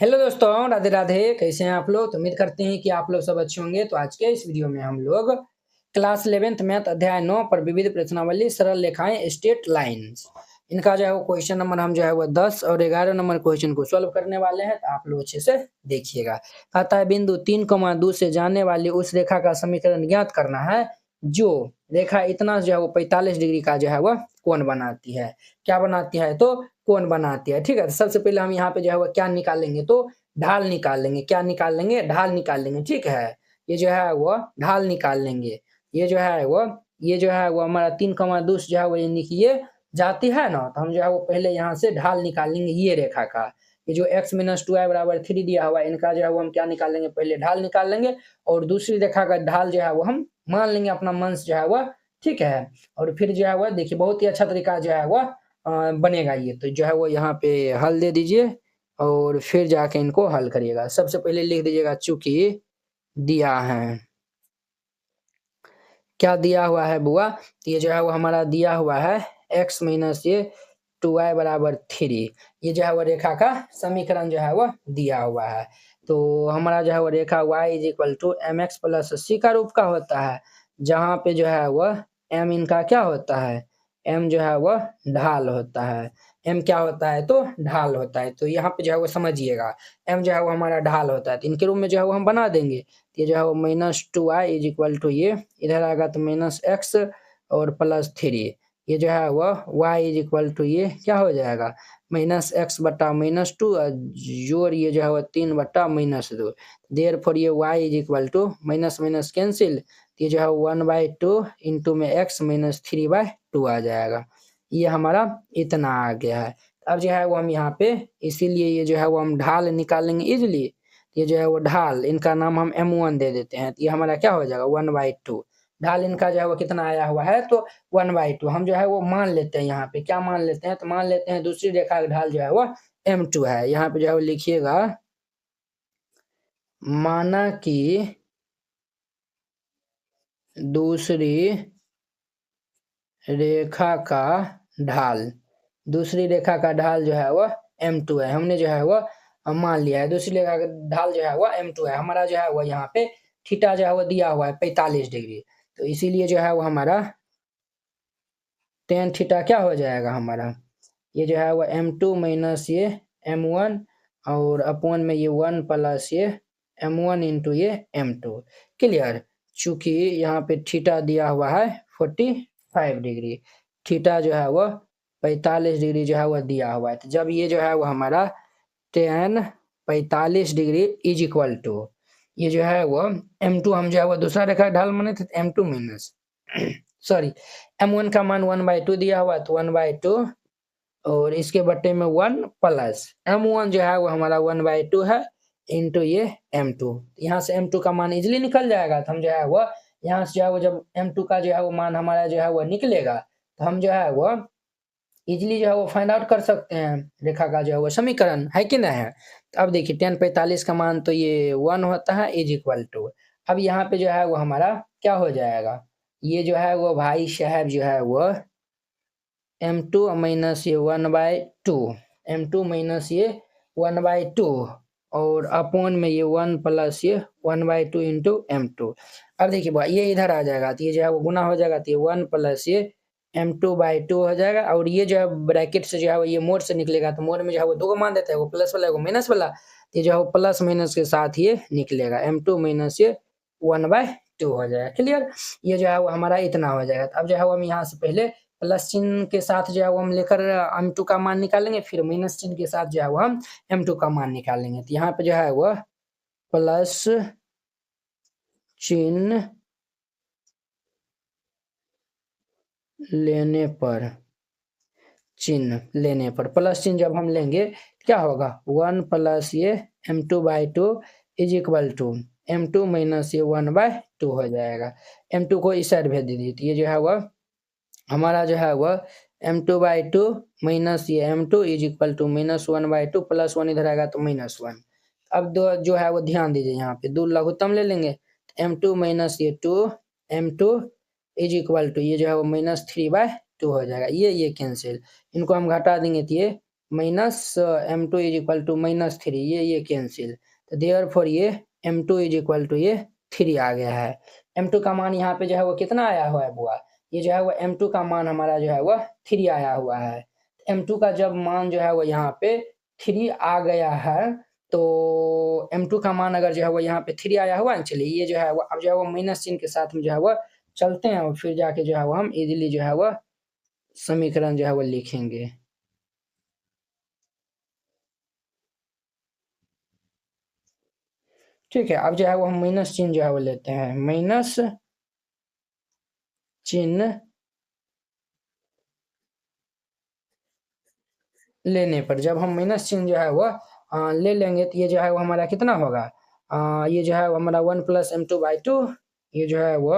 Hello दोस्तों, राधे राधे। कैसे हैं आप लोग? तो उम्मीद करते हैं कि आप लोग सब अच्छे होंगे। तो आज के इस वीडियो में हम लोग क्लास 11th मैथ अध्याय 9 पर विविध प्रश्नावली सरल रेखाएं स्ट्रेट लाइन्स, इनका जो है वो क्वेश्चन नंबर हम जो है वो 10 और 11 नंबर क्वेश्चन को सॉल्व करने वाले हैं। तो आप लोग अच्छे से देखिएगा। कहता है बिंदु 3,2 से जाने वाली उस रेखा का समीकरण ज्ञात करना है जो रेखा इतना जो है वो 45 डिग्री का जो है वो कोण बनाती है। क्या बनाती है? तो कोण बनाती है। ठीक है, तो सबसे पहले हम यहाँ पे जो है वो क्या निकालेंगे? तो ढाल निकाल लेंगे। क्या निकाल लेंगे? ढाल निकाल लेंगे। ठीक है, ये जो है वो ढाल निकाल लेंगे। ये जो है वो हमारा 3,2 जो है वो यानी कि ये जाती है ना, तो हम जो है वो पहले यहाँ से ढाल निकाल लेंगे ये रेखा का। ये जो x - 2i = 3 दिया हुआ है, इनका जो है वो हम क्या निकाल लेंगे? पहले ढाल निकाल लेंगे और दूसरी रेखा का ढाल जो है वो हम मान लेंगे अपना मन से जो है वो। ठीक है, और फिर जो है वो देखिए बहुत ही अच्छा तरीका जो है वो बनेगा ये। तो जो है वो यहाँ पे हल दे दीजिए और फिर जाके इनको हल करिएगा। सबसे पहले लिख दीजिएगा चूंकि दिया है। क्या दिया हुआ है बुआ? ये जो है वो हमारा दिया हुआ है x - 2i = 3। ये जो है वो रेखा का समीकरण जो है वो दिया हुआ है। तो हमारा जो है वो रेखा y = mx + c का रूप का होता है, जहाँ पे जो है वो m इनका क्या होता है? m जो है वो ढाल होता है। m क्या होता है? तो ढाल होता है। तो यहाँ पे जो है वो समझिएगा, m जो है वो हमारा ढाल होता है। तो इनके रूप में जो है वो हम बना देंगे। ये जो है वो -2i = ये इधर आएगा तो -x और +3। ये जो है वो y = ये क्या हो जाएगा? -x बटा -2 और जोड़ ये जो है वो 3 बटा -2। देयरफॉर ये y = माइनस माइनस कैंसिल, ये जो है 1/2 इंटू में x - 3/2 आ जाएगा। ये हमारा इतना आ गया है। अब जो है वो हम यहाँ पे इसीलिए ये जो है वो हम ढाल निकालेंगे इजिली। ये जो है वो ढाल, इनका नाम हम m1 दे देते हैं। तो ये हमारा क्या हो जाएगा? 1/2। ढाल इनका जो है वो कितना आया हुआ है? तो 1/2। हम जो है वो मान लेते हैं यहाँ पे। क्या मान लेते हैं? तो मान लेते हैं दूसरी रेखा का ढाल जो है वो m2 है। यहाँ पे जो है वो लिखिएगा, माना कि दूसरी रेखा का ढाल, दूसरी रेखा का ढाल जो है वो m2 है। हमने जो है वो मान लिया है दूसरी रेखा का ढाल जो है वो m2 है। हमारा जो है वो यहाँ पे थीटा जो है वो दिया हुआ है 45 डिग्री। तो इसीलिए जो है वो हमारा tan थीटा क्या हो जाएगा हमारा? ये जो है वो m2 माइनस ये m1 और अपॉन में ये 1 प्लस ये m1 इंटू ये m2। क्लियर? चूंकि यहाँ पे थीटा दिया हुआ है 45 डिग्री, थीटा जो है वो 45 डिग्री जो है वो दिया हुआ है। तो जब ये जो है वो हमारा tan 45 degree is equal to ये जो है वो m2, हम जो है वो दूसरा रेखा ढाल माने थे m2 माइनस सॉरी m1 का मान 1/2 दिया हुआ है, तो 1/2 और इसके बट्टे में 1 प्लस m1 जो है वो हमारा 1/2 है इंटू ये m2। यहाँ से m2 का मान इजिली निकल जाएगा। तो हम जो है वो यहाँ से जो है वो जब m2 का जो है वो मान हमारा जो है वो निकलेगा, तो हम जो है वो इजिली जो है वो फाइंड आउट कर सकते हैं रेखा का जो है वो समीकरण, है कि नहीं है? तो अब देखिए tan 45 का मान तो ये 1 होता है इज इक्वल टू। अब यहाँ पे जो है वो हमारा क्या हो जाएगा? ये जो है वो भाई साहब जो है वो m2 माइनस ये 1/2, m2 माइनस ये 1/2 और अपॉन में ये 1 प्लस ये 1/2 इंटू m2। अब देखिए भाई ये इधर आ जाएगा तो ये जो है वो गुना हो जाएगा, तो ये 1 प्लस ये m2/2 हो जाएगा। और ये जो है ब्रैकेट से जो है वो ये मोड से निकलेगा, तो मोड में जो है वो दो मान देता है, वो प्लस वाला वो माइनस वाला। ये जो है वो प्लस माइनस के साथ ये निकलेगा, m2 माइनस ये 1/2 हो जाएगा। क्लियर? ये जो है वो हमारा इतना हो जाएगा। अब जो है वो हम यहाँ से पहले प्लस चिन्ह के साथ जो है वो हम लेकर m2 का मान निकालेंगे, फिर माइनस चिन्ह के साथ जो है वो हम m2 का मान निकालेंगे। तो यहाँ पे जो है वो प्लस चिन्ह लेने पर, चिन्ह लेने पर प्लस चिन्ह जब हम लेंगे क्या होगा? 1 प्लस ये m2/2 is equal to m2 minus ये 1/2 हो जाएगा। m2 को इस साइड भेज दीजिए। तो ये जो है वह हमारा जो है वह m2/2 माइनस ये m2 is equal to -1/2 plus 1 इधर आएगा तो -1। अब दो जो है वो ध्यान दीजिए, यहाँ पे दो लघुत्तम ले लेंगे। m2 माइनस ये 2 m2 इज इक्वल टू ये जो है वो -3/2 हो जाएगा। ये कैंसिल, इनको हम घटा देंगे तो ये minus m2 is equal to -3, ये कैंसिल, तो देयरफॉर ये m2 इज इक्वल टू ये 3 आ गया है। m2 का मान यहाँ पे जो है वो कितना आया हुआ है बुआ, ये जो है वो m2 का मान हमारा जो है वह 3 आया हुआ है। m2 का जब मान जो है वो यहाँ पे 3 आ गया है, तो m2 का मान अगर जो है वो यहाँ पे 3 आया हुआ है, चलिए ये जो है वो अब जो है वो माइनस चिन्ह के साथ में जो है वो चलते हैं, और फिर जाके जो है वो हम इजीली जो है वह समीकरण जो है वो लिखेंगे। ठीक है, अब जो है वो हम माइनस चिन्ह जो है वो लेते हैं, माइनस चिन्ह लेने पर जब हम माइनस चिन्ह जो है वो ले लेंगे, तो ये जो है वो हमारा कितना होगा, ये जो है वो हमारा 1 प्लस m2/2, ये जो है वो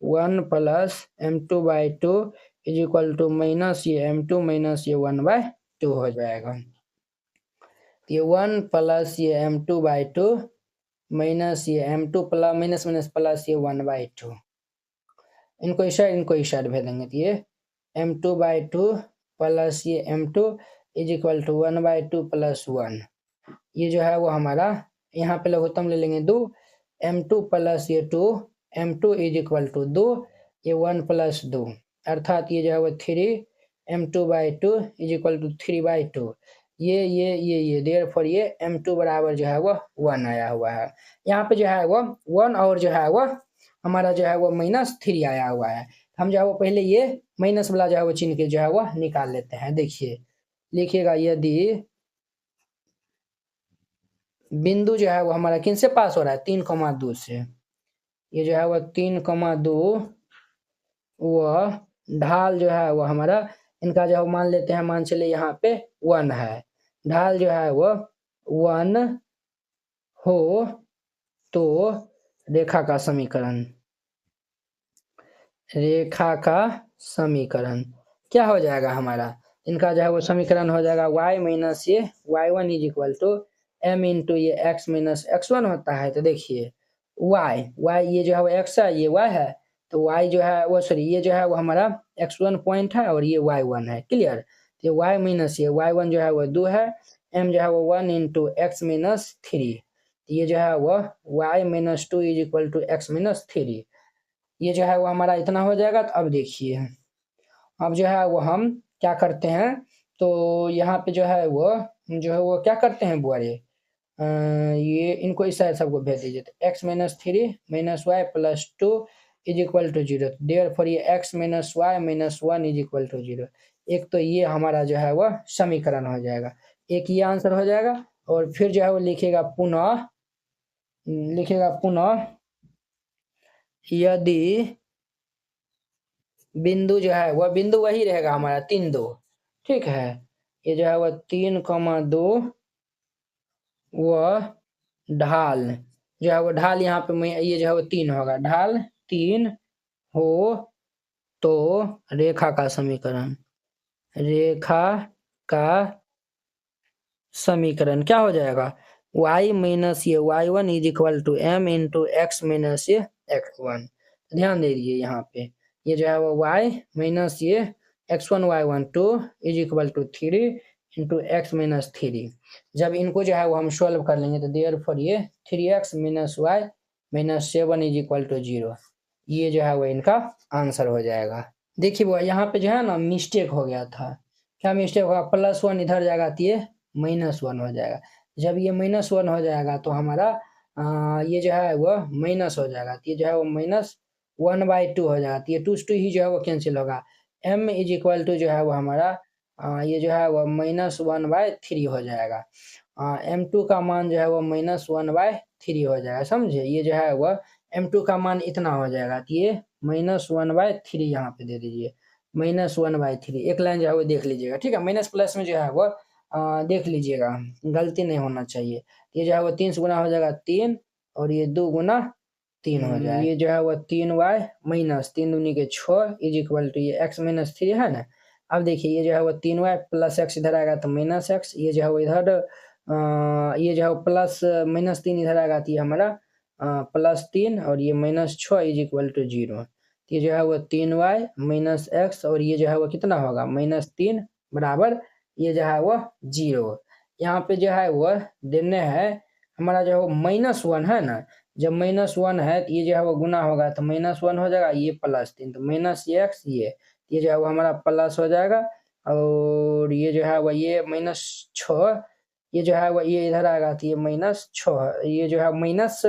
1 plus m2/2 is equal to minus ये m2 माइनस ये 1/2 हो जाएगा। ये 1 प्लस ये m2/2 माइनस ये m2 plus minus minus plus ये 1/2, इनको इस साइड भेजेंगे, तो ये m2/2 प्लस ये m2 is equal to 1/2 plus 1, ये जो है वो हमारा यहाँ पे लघुत्तम ले लेंगे 2, m2 प्लस ये 2, m2 इज इक्वल टू 2, ये 1 प्लस 2, अर्थात ये जो है वो 3 m2/2 इज इक्वल टू 3/2, ये देयरफॉर ये m2 बराबर जो है वो 1 आया हुआ है। यहाँ पे जो है वो 1 और जो है वो हमारा जो है वो -3 आया हुआ है। हम जो है वो पहले ये माइनस वाला जो है वो चिन्ह के जो है वो निकाल लेते हैं। देखिए लिखिएगा, यदि बिंदु जो है वो हमारा किन से पास हो रहा है, 3,2 से, ये जो है वो 3,2 वह ढाल जो है वो हमारा इनका जो है मान लेते हैं, मान चले यहाँ पे 1 है, ढाल जो है वो 1 हो तो रेखा का समीकरण क्या हो जाएगा हमारा, इनका जो है वो समीकरण हो जाएगा y माइनस ये y1 is equal to m into ये x माइनस x1 होता है। तो देखिए y ये जो है वो x है, ये y है, तो y जो है वो सॉरी ये जो है वो हमारा x1 पॉइंट है और ये y1 है, क्लियर। तो y माइनस ये y1 जो है वो 2 है, m जो है वो 1 इंटू x माइनस 3, ये जो है वो y minus 2 is equal to x minus 3, ये जो है वो हमारा इतना हो जाएगा। तो अब देखिए, अब जो है वो हम क्या करते हैं, तो यहाँ पे जो है वो क्या करते हैं बुआ, ये इनको इस साइड सबको भेज दीजिए, तो x minus 3 minus Y plus 2 is equal to 0, therefore ये x minus Y minus 1 is equal to 0। एक तो ये हमारा जो है वह समीकरण हो जाएगा, एक ये आंसर हो जाएगा। और फिर जो है वो लिखेगा पुनः यदि बिंदु जो है वह बिंदु वही रहेगा हमारा 3,2, ठीक है, ये जो है वह 3,2 वह ढाल जो है वो ढाल यहाँ पे ये जो है वो 3 होगा, ढाल 3 हो तो रेखा का समीकरण क्या हो जाएगा, y माइनस ये y1 is equal to m into X minus ये x1। ध्यान दे दीजिए यहाँ पे, ये जो है वो y माइनस ये x1 y1 2 is equal to 3 into X minus 3, जब इनको जो है वो हम सॉल्व कर लेंगे, तो देयरफॉर ये 3x minus Y minus 7 is equal to 0, ये जो है वो इनका आंसर हो जाएगा। देखिए वो यहाँ पे जो है ना मिस्टेक हो गया था, क्या मिस्टेक होगा, +1 इधर जाएगा तो ये -1 हो जाएगा, जब ये -1 हो जाएगा तो हमारा ये जो है वो माइनस हो जाएगा, तो ये जो है वो -1/2 हो जाएगा, तो ये 2 से 2 ही जो है वो कैंसिल होगा, m इज इक्वल टू जो है वो हमारा ये जो है वो -1/3 हो जाएगा, m2 का मान जो है वो -1/3 हो जाएगा, समझे, ये जो है वो m2 का मान इतना हो जाएगा, तो ये -1/3 यहाँ पे दे दीजिए, -1/3, एक लाइन जो है वो देख लीजिएगा, ठीक है, माइनस प्लस में जो है वो देख लीजिएगा, गलती नहीं होना चाहिए। ये जो है वो 3 से गुना हो जाएगा 3, और ये 2 गुना 3 हो जाएगा, ये जो है वो 3y माइनस 3 दूनी के 6 इज इक्वल टू ये x माइनस 3 है ना। अब देखिए ये जो है वो 3y प्लस x इधर आएगा तो माइनस x, ये जो है वो इधर ये जो है वो प्लस -3 इधर आएगा, तो ये हमारा +3 और ये -6 इज इक्वल टू 0, ये जो है वो 3y माइनस x और ये जो है वो कितना होगा -3 बराबर ये जो है वो 0। यहाँ पे जो है वो देने है हमारा जो है -1 है ना, जब -1 है तो ये जो है वो गुना होगा तो -1 हो जाएगा, ये +3 तो -x ये जो है वो हमारा प्लस हो जाएगा, और ये जो है वो ये -6 ये जो है वो ये इधर आएगा तो ये -6 ये जो है माइनस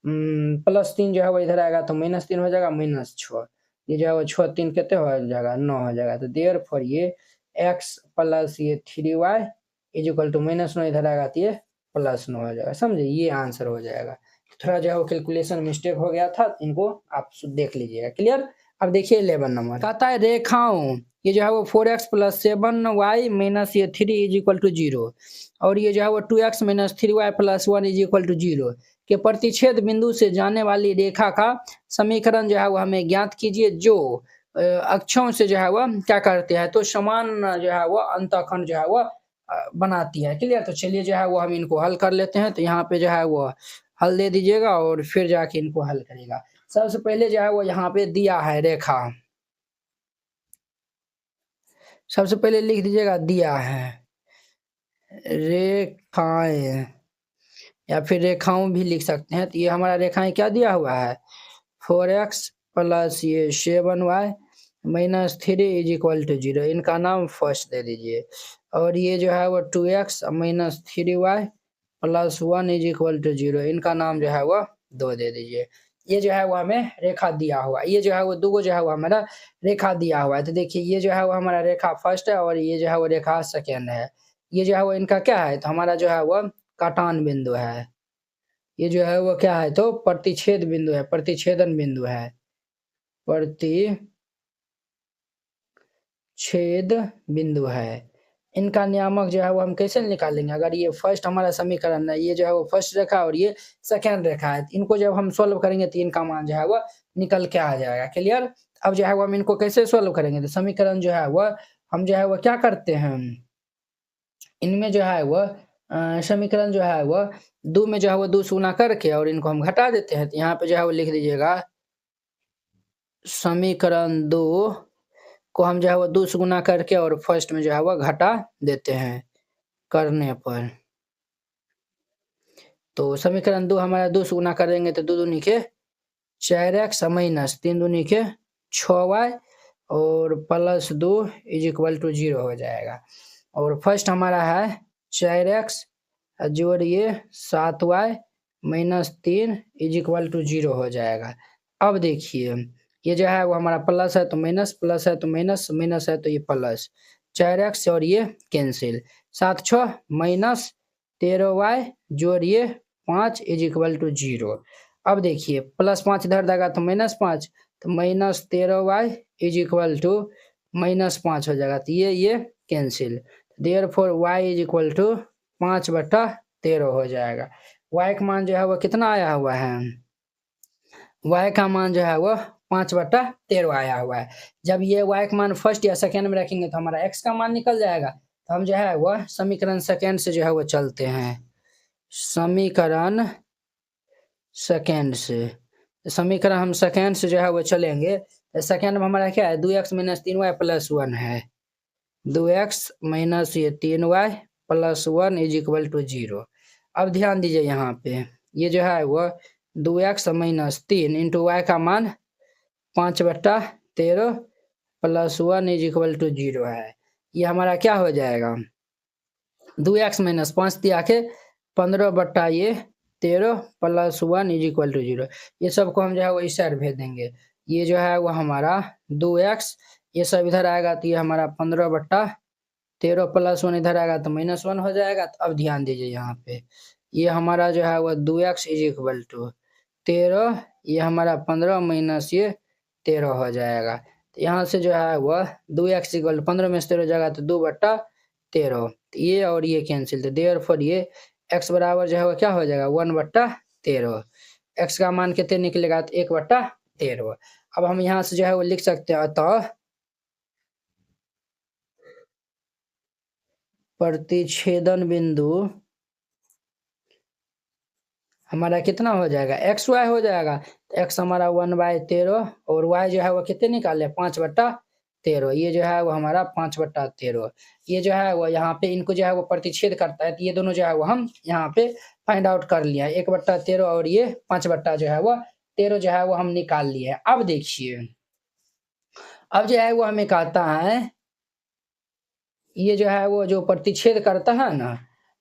+3 जो है वो इधर आएगा तो -3 हो जाएगा -6 ये जो है वो 6 3 कितने हो जाएगा 9 हो जाएगा। तो देयरफॉर ये x प्लस ये 3y इज इक्वल टू -9 इधर आएगा तो ये +9 हो जाएगा। समझे, ये आंसर हो जाएगा। थोड़ा जो है वो कैलकुलेशन मिस्टेक हो गया था, इनको आप देख लीजिएगा। क्लियर। अब देखिए 11 नंबर कहता है रेखाओं ये जो है वो 4x + 7y माइनस ये 3 इज इक्वल टू 0 और ये जो है वो 2x - 3y + 1 is equal to 0 के प्रतिच्छेद बिंदु से जाने वाली रेखा का समीकरण जो है वो हमें ज्ञात कीजिए जो अक्षों से जो है वो क्या करते हैं तो समान जो है वो अंतःखंड जो है वो बनाती है। क्लियर। तो चलिए जो है वो हम इनको हल कर लेते हैं। तो यहाँ पे जो है वो हल दे दीजिएगा और फिर जाके इनको हल करेगा। सबसे पहले जो है वो यहाँ पे दिया है रेखा, सबसे पहले लिख दीजिएगा दिया है रेखाएं या फिर रेखाओं भी लिख सकते हैं। तो ये हमारा रेखाएं क्या दिया हुआ है 4x + ये 7y - 3 इज इक्वल टू 0 इनका नाम फर्स्ट दे दीजिए, और ये जो है वो 2x - 3y + 1 is equal to 0 इनका नाम जो है वो 2 दे दीजिए। ये जो है वो हमें रेखा दिया हुआ, ये जो है वो दो जो है वो हमारा रेखा दिया हुआ है। तो देखिए ये जो है वो हमारा रेखा फर्स्ट है और ये जो है वो रेखा सेकेंड है। ये जो है वो इनका क्या है तो हमारा जो है वो काटान बिंदु है। ये जो है वो क्या है तो प्रतिच्छेद बिंदु है, प्रतिच्छेदन बिंदु है, प्रतिच्छेद बिंदु है। इनका नियामक जो है वो हम कैसे निकालेंगे, अगर ये फर्स्ट हमारा समीकरण है, ये जो है वो फर्स्ट रेखा और ये सेकेंड रेखा है, इनको जब हम सोल्व करेंगे तो इनका मान जो है वो निकल के आ जाएगा। क्लियर। अब जो है वो हम इनको कैसे सोल्व करेंगे तो समीकरण जो है वो हम जो है वो क्या करते हैं इनमें जो है वो समीकरण जो है वो 2 में जो है वो 2 से गुना करके और इनको हम घटा देते हैं। तो यहाँ पे जो है वो लिख दीजिएगा समीकरण 2 को हम जो है वो 2 से गुना करके और फर्स्ट में जो है वो घटा देते हैं करने पर। तो समीकरण 2 हमारा 2 से गुना करेंगे तो 2 दूनी के 4x माइनस 3 दूनी के 6y और +2 इज इक्वल टू 0 हो जाएगा। और फर्स्ट हमारा है 4x जोड़िए 7y - 3 इज इक्वल टू 0 हो जाएगा। अब देखिए ये जो है वो हमारा प्लस है तो माइनस, प्लस है तो माइनस, माइनस है तो ये प्लस 4x और ये कैंसिल 7 6 -13y जोड़िए 5 इज इक्वल टू 0। अब देखिए +5 इधर जाएगा तो -5 तो -13y इज इक्वल टू -5 हो जाएगा। तो ये cancel therefore y is equal to 5/13 हो जाएगा। y का मान जो है वो कितना आया हुआ है y का मान जो है वो 5/13 आया हुआ है। जब ये y का मान फर्स्ट या सेकेंड में रखेंगे तो हमारा x का मान निकल जाएगा। तो हम जो है वह समीकरण सेकेंड से जो है वो चलते हैं, समीकरण सेकेंड से, समीकरण हम सेकेंड से जो है वो चलेंगे। सेकेंड में हमारा क्या है 2x - 3y + 1 है, 2x - ये 3y + 1 इज इक्वल टू 0। अब ध्यान दीजिए यहाँ पे ये जो है वो 2x - 3 इंटू y का मान 5/13 + 1 इज इक्वल टू 0 है। ये हमारा क्या हो जाएगा 2x - 5 दिया के 15/13 + 1 इज इक्वल टू 0। ये सबको हम जो है वो इस साइड भेज देंगे। ये जो है वो हमारा 2x ये सब इधर आएगा तो ये हमारा 15/13 + 1 इधर आएगा तो -1 हो जाएगा। तो अब ध्यान दीजिए यहाँ पे ये हमारा जो है वो 2x इज इक्वल टू 13 ये हमारा 15 माइनस ये 13 हो जाएगा। तो यहाँ से जो है वह 2x इक्वल 15 में से 13 जाएगा तो 2/13 ये और ये कैंसिल। तो देयरफॉर ये x बराबर जो है वो क्या हो जाएगा 1/13। x का मान कितने निकलेगा तो 1/13। अब हम यहाँ से जो है वो लिख सकते हैं अतः प्रतिच्छेदन बिंदु हमारा कितना हो जाएगा एक्स वाई हो जाएगा। तो एक्स हमारा 1/13 और वाई जो है वो कितने निकाले 5/13 13, ये जो है वो हमारा 5/13। ये जो है वो यहाँ पे इनको जो है वो प्रतिच्छेद करता है, तो ये दोनों जो है वो हम यहाँ पे फाइंड आउट कर लिया है। 1/13 और ये 5/13 जो है वो हम निकाल लिए हैं। अब देखिए, अब जो है वो हमें कहता है, ये जो है वो जो प्रतिच्छेद करता है ना,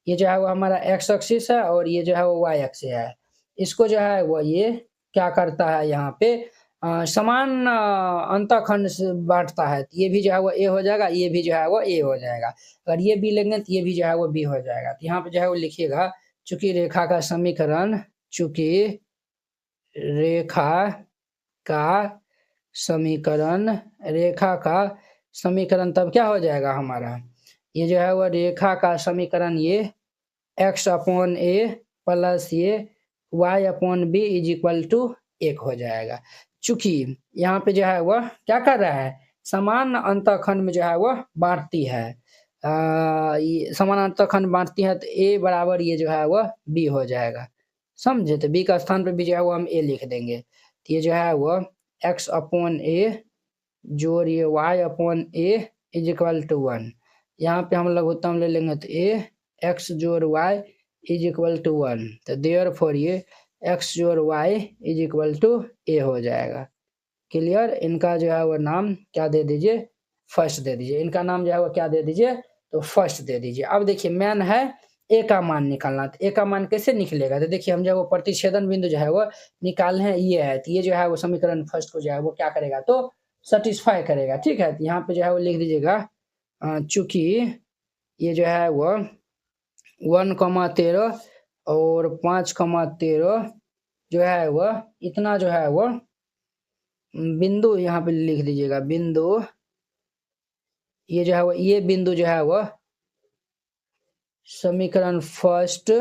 ये जो है वो हमारा एक्स एक्सिस है और ये जो है वो वाई एक्सिस है। इसको जो है वो ये क्या करता है यहाँ पे समान अंतःखंड से बाँटता है। तो ये भी जो है वो ए हो जाएगा, ये भी जो है वो ए हो जाएगा। अगर ये बी लेंगे तो ये भी जो है वो बी हो जाएगा। तो यहाँ पे जो है वो लिखिएगा, चूँकि रेखा का समीकरण रेखा का समीकरण तब क्या हो जाएगा हमारा, ये जो है वो रेखा का समीकरण ये x/a प्लस ये y/b इज इक्वल टू 1 हो जाएगा। चूँकि यहाँ पे जो है वह क्या कर रहा है, समान अंतःखंड में जो है वह बाँटती है। ये समान अंतःखंड बाँटती है, तो a बराबर ये जो है वह b हो जाएगा। समझे? तो b का स्थान पे भी जो है वो हम a लिख देंगे। तो ये जो है वह x/a जोड़ ये y/a इज इक्वल टू 1। यहाँ पे हम लघुत्तम ले लेंगे तो a x जोड़ y इज इक्वल टू 1। तो देयरफॉर ये x जोड़ y is equal to a हो जाएगा। क्लियर? इनका जो है वो नाम क्या दे दीजिए, फर्स्ट दे दीजिए। इनका नाम जो है वो क्या दे दीजिए, तो फर्स्ट दे दीजिए। अब देखिए मेन है ए का मान निकालना। तो ए का मान कैसे निकलेगा, तो देखिए हम जो वो प्रतिच्छेदन बिंदु जो है वो निकालने हैं, ये है। तो ये जो है वो समीकरण फर्स्ट को जो है वो क्या करेगा, तो सेटिस्फाई करेगा। ठीक है, तो यहाँ पे जो है वो लिख दीजिएगा, चूँकि ये जो है वो 1,13 और 5,13 जो है वह इतना जो है वो बिंदु यहाँ पे लिख दीजिएगा, बिंदु ये जो है वो ये बिंदु जो है वह समीकरण फर्स्ट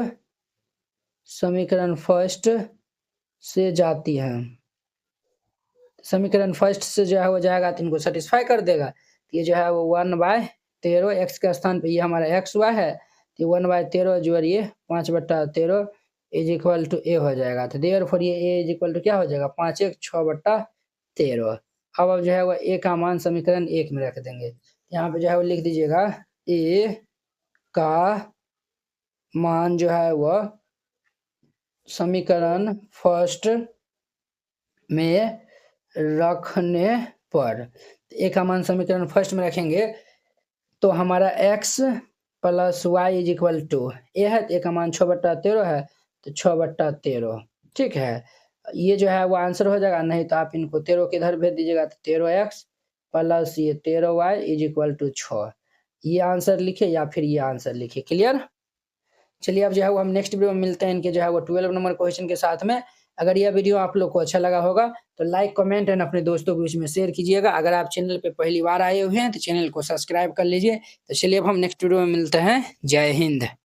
से जाती है। समीकरण फर्स्ट से जो है वो जाएगा तो इनको सेटिस्फाई कर देगा। तो ये जो है वो 1/13 एक्स के स्थान पे ये हमारा एक्स वाई है, तो 1/13 जोड़िए 5/13 इज इक्वल टू ए हो जाएगा। तो देयरफॉर ये ए इज इक्वल टू क्या हो जाएगा, 5 × 6/13। अब जो है वो ए का मान समीकरण 1 में रख देंगे। यहाँ पे जो है वो लिख दीजिएगा, ए का मान जो है वह समीकरण फर्स्ट में रखने पर, ए का मान समीकरण फर्स्ट में रखेंगे तो हमारा x plus Y is equal to A है, तो ए का मान 6/13 है, तो 6/13। ठीक है, ये जो है वो आंसर हो जाएगा। नहीं तो आप इनको 13 के इधर भेज दीजिएगा, तो 13x प्लस ये 13y इज इक्वल टू 6। ये आंसर लिखिए या फिर ये आंसर लिखिए। क्लियर? चलिए अब जो है वो हम नेक्स्ट वीडियो में मिलते हैं इनके जो है वो 12 नंबर क्वेश्चन के साथ में। अगर यह वीडियो आप लोग को अच्छा लगा होगा तो लाइक, कमेंट एंड अपने दोस्तों के बीच में शेयर कीजिएगा। अगर आप चैनल पे पहली बार आए हुए हैं तो चैनल को सब्सक्राइब कर लीजिए। तो चलिए अब हम नेक्स्ट वीडियो में मिलते हैं। जय हिंद।